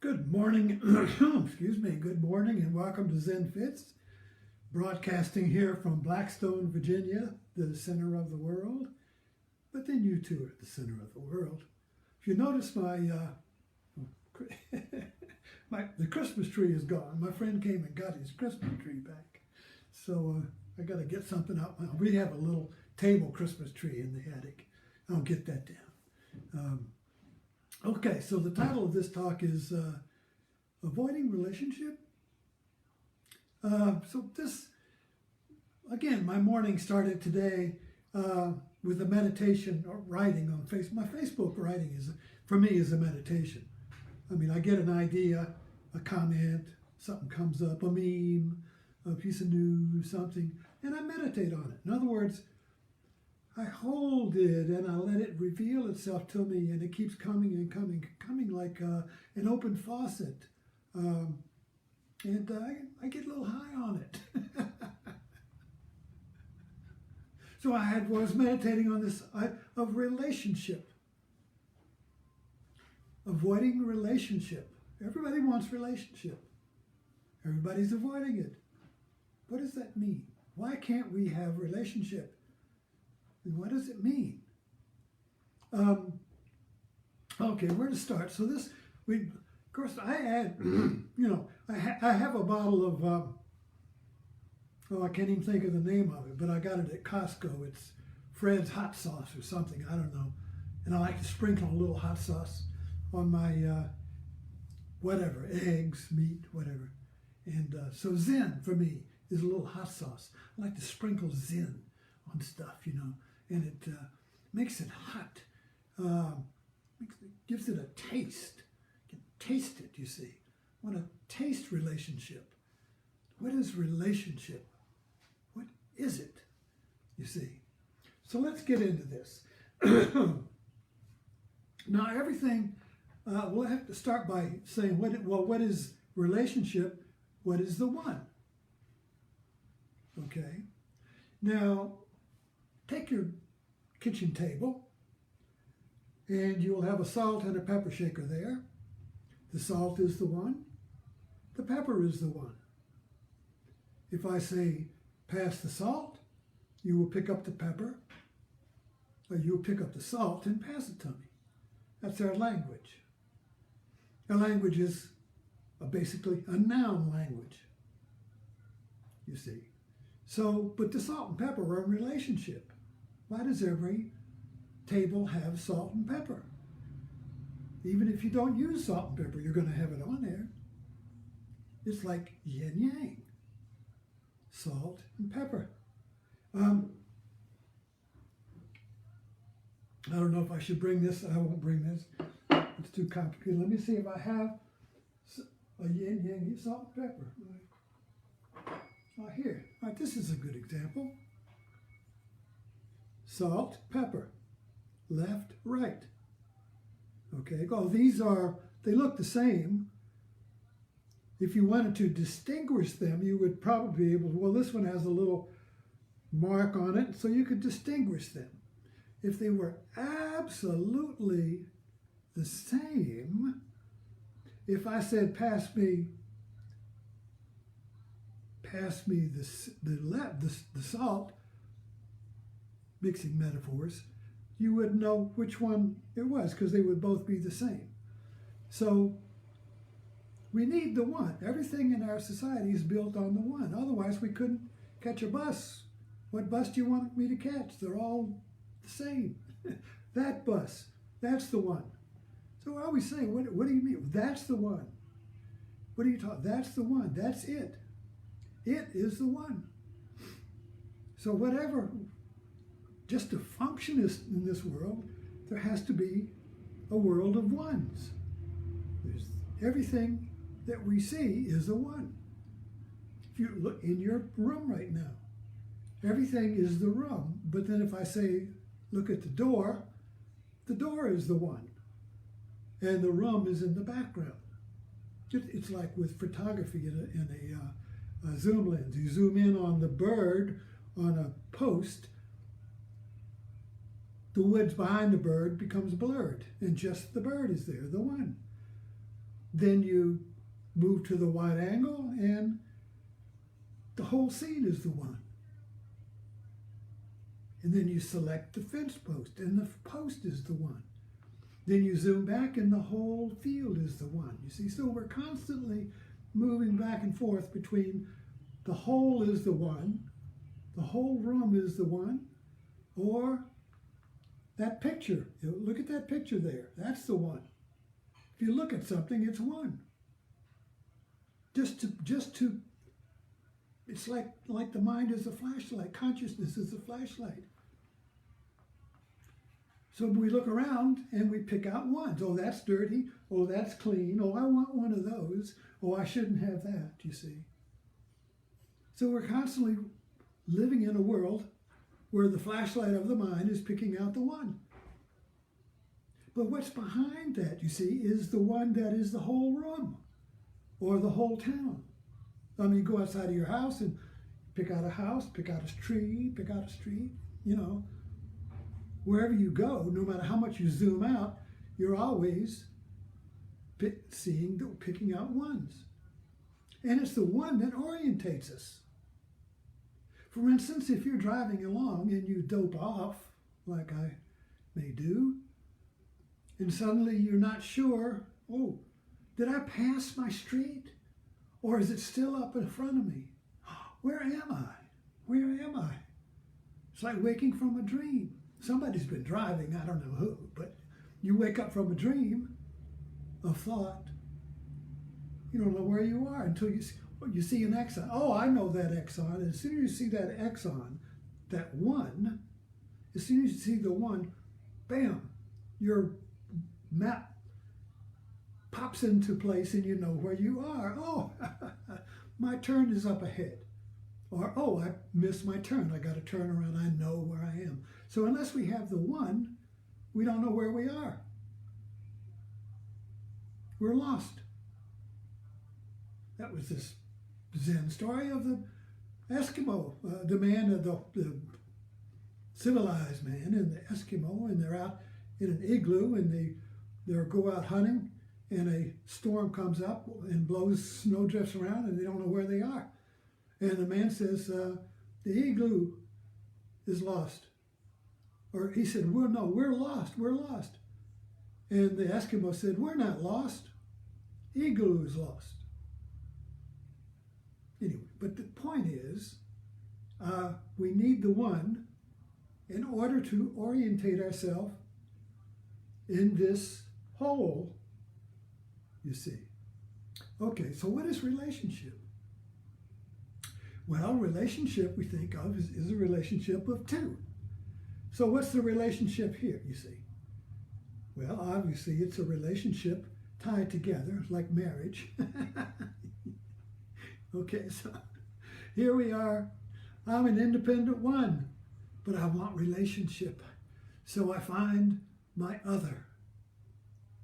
Good morning, excuse me, good morning and welcome to Zen Fits, broadcasting here from Blackstone, Virginia, the center of the world. But then you too are at the center of the world. If you notice the Christmas tree is gone. My friend came and got his Christmas tree back. So I got to get something out. We have a little table Christmas tree in the attic. I'll get that down. Okay, so the title of this talk is Avoiding Relationship. So this, again, my morning started today with a meditation or writing on Facebook. My Facebook writing for me, is a meditation. I mean, I get an idea, a comment, something comes up, a meme, a piece of news, something, and I meditate on it. In other words, I hold it and I let it reveal itself to me, and it keeps coming and coming like an open faucet. And I get a little high on it. So was meditating on this of relationship. Avoiding relationship. Everybody wants relationship. Everybody's avoiding it. What does that mean? Why can't we have relationship? And what does it mean? Okay, where to start? So of course, I add, I have a bottle of, I can't even think of the name of it, but I got it at Costco. It's Fred's hot sauce or something, I don't know. And I like to sprinkle a little hot sauce on my, whatever, eggs, meat, whatever. And so Zen, for me, is a little hot sauce. I like to sprinkle Zen on stuff, and it makes it hot, gives it a taste. You can taste it, you see. I want to taste relationship. What is relationship? What is it, you see? So let's get into this. Now everything, we'll have to start by saying, what is relationship? What is the one? Okay. Now, take your kitchen table, and you'll have a salt and a pepper shaker there. The salt is the one. The pepper is the one. If I say, pass the salt, you will pick up the pepper, or you'll pick up the salt and pass it to me. That's our language. Our language is basically a noun language, you see. So, but the salt and pepper are in relationship. Why does every table have salt and pepper? Even if you don't use salt and pepper, you're going to have it on there. It's like yin yang, salt and pepper. I don't know if I should bring this. I won't bring this. It's too complicated. Let me see if I have a yin yang, salt and pepper. Here. All right, this is a good example. Salt, pepper, left, right. Okay, well, they look the same. If you wanted to distinguish them, you would probably be able to, well, this one has a little mark on it, so you could distinguish them. If they were absolutely the same, if I said, pass me the salt, mixing metaphors, you would know which one it was, because they would both be the same. So we need the one. Everything in our society is built on the one. Otherwise, we couldn't catch a bus. What bus do you want me to catch? They're all the same. That bus, that's the one. So I always say, what do you mean? That's the one. What are you talking? That's the one. That's it. It is the one. So whatever, just to function in this world, there has to be a world of ones. Everything that we see is a one. If you look in your room right now, everything is the room. But then if I say, look at the door is the one. And the room is in the background. It's like with photography in a zoom lens. You zoom in on the bird on a post, the woods behind the bird becomes blurred, and just the bird is there, the one. Then you move to the wide angle and the whole scene is the one. And then you select the fence post and the post is the one. Then you zoom back and the whole field is the one. You see, so we're constantly moving back and forth between the whole is the one, the whole room is the one, or that picture. Look at that picture there. That's the one. If you look at something, it's one. Just to, it's like the mind is a flashlight. Consciousness is a flashlight. So we look around and we pick out ones. Oh, that's dirty. Oh, that's clean. Oh, I want one of those. Oh, I shouldn't have that, you see. So we're constantly living in a world where the flashlight of the mind is picking out the one. But what's behind that, you see, is the one that is the whole room or the whole town. I mean, you go outside of your house and pick out a house, pick out a tree, pick out a street, you know. Wherever you go, no matter how much you zoom out, you're always picking out ones. And it's the one that orientates us. For instance, if you're driving along and you dope off, like I may do, and suddenly you're not sure, oh, did I pass my street? Or is it still up in front of me? Where am I? Where am I? It's like waking from a dream. Somebody's been driving, I don't know who, but you wake up from a dream of thought. You don't know where you are until you see an exon. Oh, I know that exon. And as soon as you see that exon, that one, as soon as you see the one, bam, your map pops into place and you know where you are. Oh, my turn is up ahead. Or, oh, I missed my turn. I got to turn around. I know where I am. So unless we have the one, we don't know where we are. We're lost. That was this Zen story of the Eskimo, the man, the civilized man and the Eskimo, and they're out in an igloo and they go out hunting and a storm comes up and blows snowdrifts around and they don't know where they are. And the man says, the igloo is lost. Or he said, we're lost, we're lost. And the Eskimo said, we're not lost. Igloo is lost. Anyway, but the point is, we need the one in order to orientate ourselves in this whole, you see. Okay, so what is relationship? Well, relationship we think of is a relationship of two. So what's the relationship here, you see? Well, obviously it's a relationship tied together like marriage. Okay, so here we are. I'm an independent one, but I want relationship. So I find my other.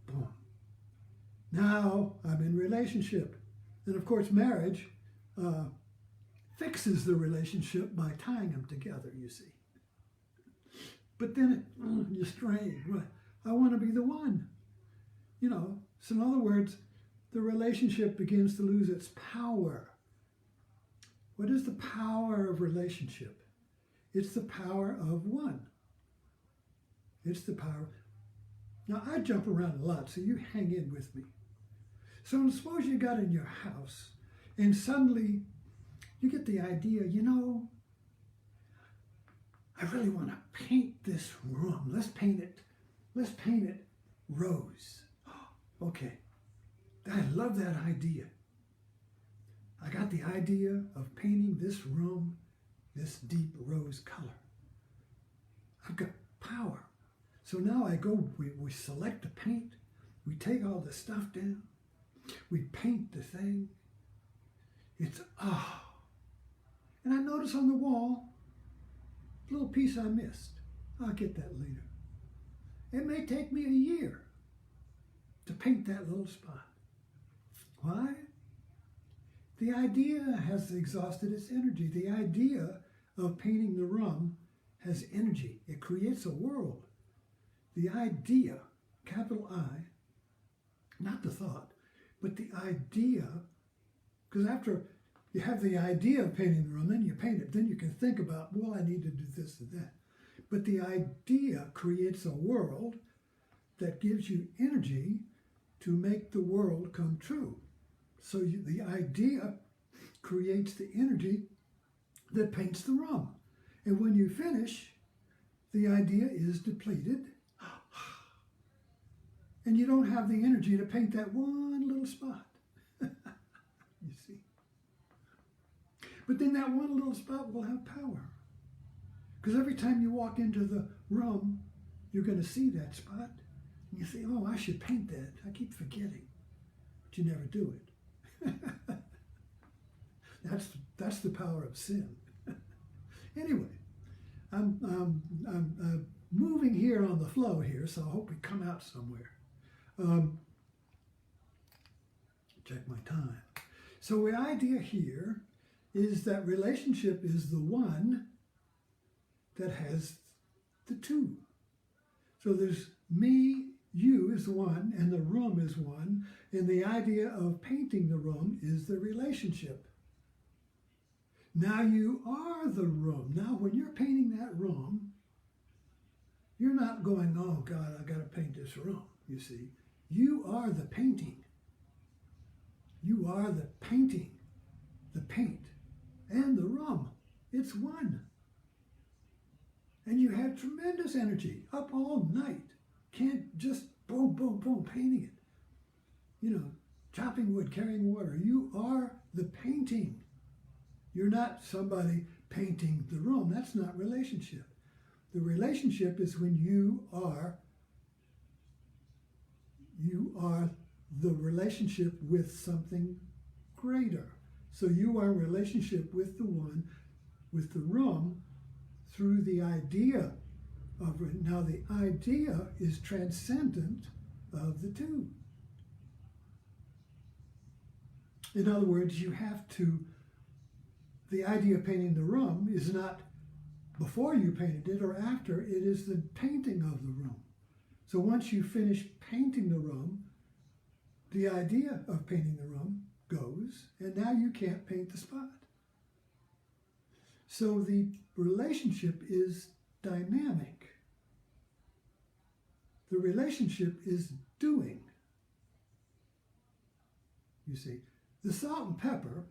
Boom. Now I'm in relationship. And of course, marriage fixes the relationship by tying them together, you see. But then you strain. I want to be the one. You know, so in other words, the relationship begins to lose its power. What is the power of relationship? It's the power of one. It's the power. Now, I jump around a lot, so you hang in with me. So suppose you got in your house and suddenly you get the idea, you know, I really want to paint this room. Let's paint it rose. Okay, I love that idea. I got the idea of painting this room this deep rose color. I've got power. So now I go, we select the paint, we take all the stuff down, we paint the thing. It's, and I notice on the wall, a little piece I missed. I'll get that later. It may take me a year to paint that little spot. Why? The idea has exhausted its energy. The idea of painting the room has energy. It creates a world. The idea, capital I, not the thought, But the idea, because after you have the idea of painting the room, then you paint it, then you can think about, well, I need to do this and that. But the idea creates a world that gives you energy to make the world come true. So the idea creates the energy that paints the room. And when you finish, the idea is depleted. And you don't have the energy to paint that one little spot. You see? But then that one little spot will have power. Because every time you walk into the room, you're going to see that spot. And you say, oh, I should paint that. I keep forgetting. But you never do it. That's the power of sin. Anyway, I'm moving here on the flow here, so I hope we come out somewhere. Check my time. So the idea here is that relationship is the one that has the two. So there's me, you is one, and the room is one, and the idea of painting the room is the relationship. Now you are the room. Now when you're painting that room, you're not going, oh God, I got to paint this room, you see. You are the painting. You are the painting, the paint, and the room. It's one. And you have tremendous energy, up all night. Can't just boom, boom, boom, painting it. You know, chopping wood, carrying water. You are the painting. You're not somebody painting the room. That's not relationship. The relationship is when you are the relationship with something greater. So you are in relationship with the one, with the room, through the idea of it. Now the idea is transcendent of the two. In other words, you have to, the idea of painting the room is not before you painted it or after, it is the painting of the room. So once you finish painting the room, the idea of painting the room goes, and now you can't paint the spot. So the relationship is dynamic. The relationship is doing. You see, the salt and pepper,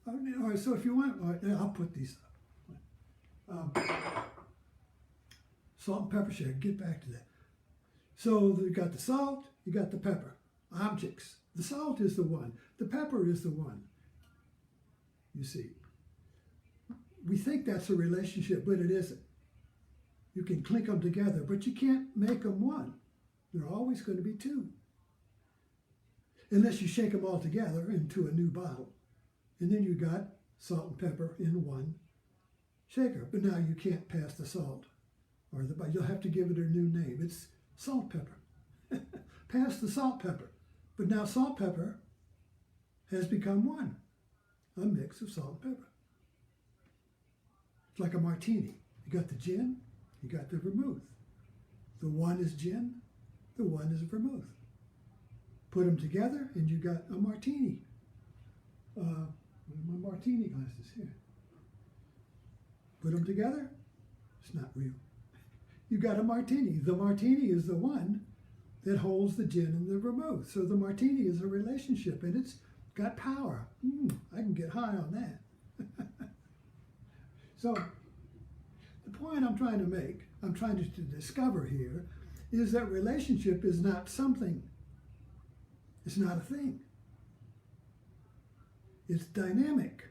all right, so if you want, all right, I'll put these up. Salt and pepper shaker, get back to that. So you got the salt, you got the pepper. Objects. The salt is the one. The pepper is the one. You see. We think that's a relationship, but it isn't. You can clink them together, but you can't make them one. They're always going to be two. Unless you shake them all together into a new bottle. And then you got salt and pepper in one shaker. But now you can't pass the salt. You'll have to give it a new name. It's salt pepper. Pass the salt pepper. But now salt pepper has become one. A mix of salt and pepper. It's like a martini. You got the gin, you got the vermouth. The one is gin, the one is vermouth. Put them together and you got a martini. My martini glasses here. Put them together, it's not real. You got a martini. The martini is the one that holds the gin and the vermouth. So the martini is a relationship and it's got power. I can get high on that. So the point I'm trying to make, I'm trying to discover here, is that relationship is not something. It's not a thing. It's dynamic.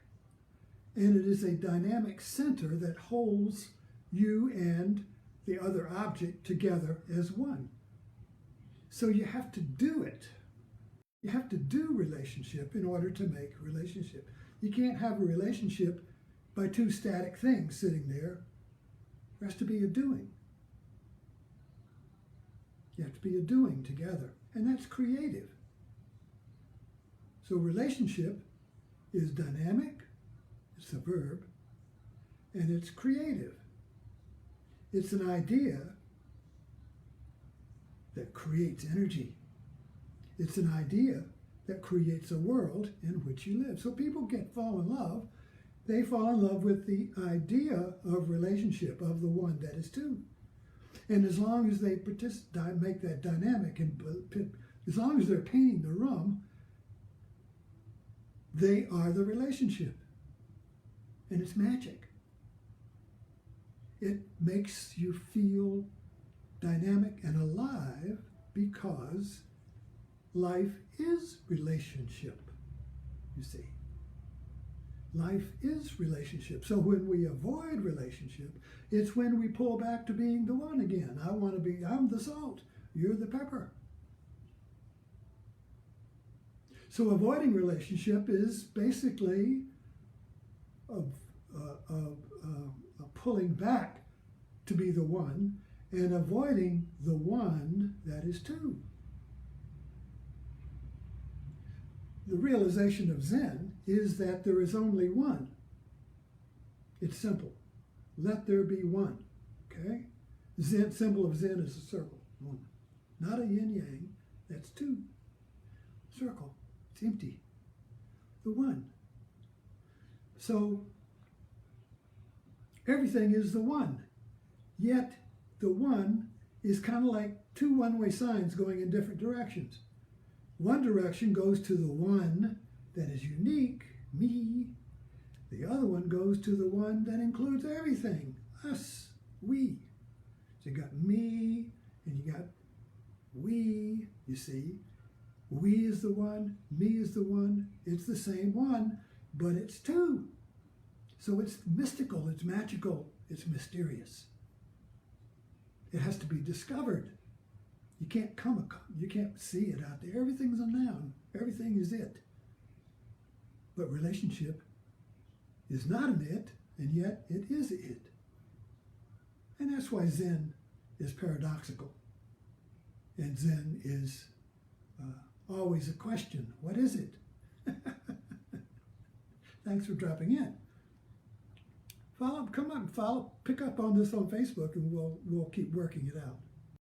And it is a dynamic center that holds you and the other object together as one. So you have to do it. You have to do relationship in order to make relationship. You can't have a relationship by two static things sitting there. There has to be a doing. You have to be a doing together. And that's creative. So relationship is dynamic, it's a verb, and it's creative. It's an idea that creates energy. It's an idea that creates a world in which you live. So people fall in love. They fall in love with the idea of relationship, of the one that is two. And as long as they make that dynamic, and as long as they're painting the room, they are the relationship. And it's magic. It makes you feel dynamic and alive because life is relationship, you see. Life is relationship. So when we avoid relationship, it's when we pull back to being the one again. I'm the salt, you're the pepper. So avoiding relationship is basically a pulling back to be the one and avoiding the one that is two. The realization of Zen is that there is only one. It's simple. Let there be one. Okay? Zen, symbol of Zen is a circle. One. Not a yin-yang. That's two. Circle. It's empty. The one. So, everything is the one. Yet, the one is kind of like two one-way signs going in different directions. One direction goes to the one that is unique, me. The other one goes to the one that includes everything, us, we. So you got me and you got we, you see. We is the one, me is the one. It's the same one, but it's two. So it's mystical, it's magical, it's mysterious. It has to be discovered. You can't see it out there. Everything's a noun. Everything is it. But relationship is not an it, and yet it is it. And that's why Zen is paradoxical. And Zen is always a question. What is it? Thanks for dropping in. Come on, pick up on this on Facebook, and we'll keep working it out.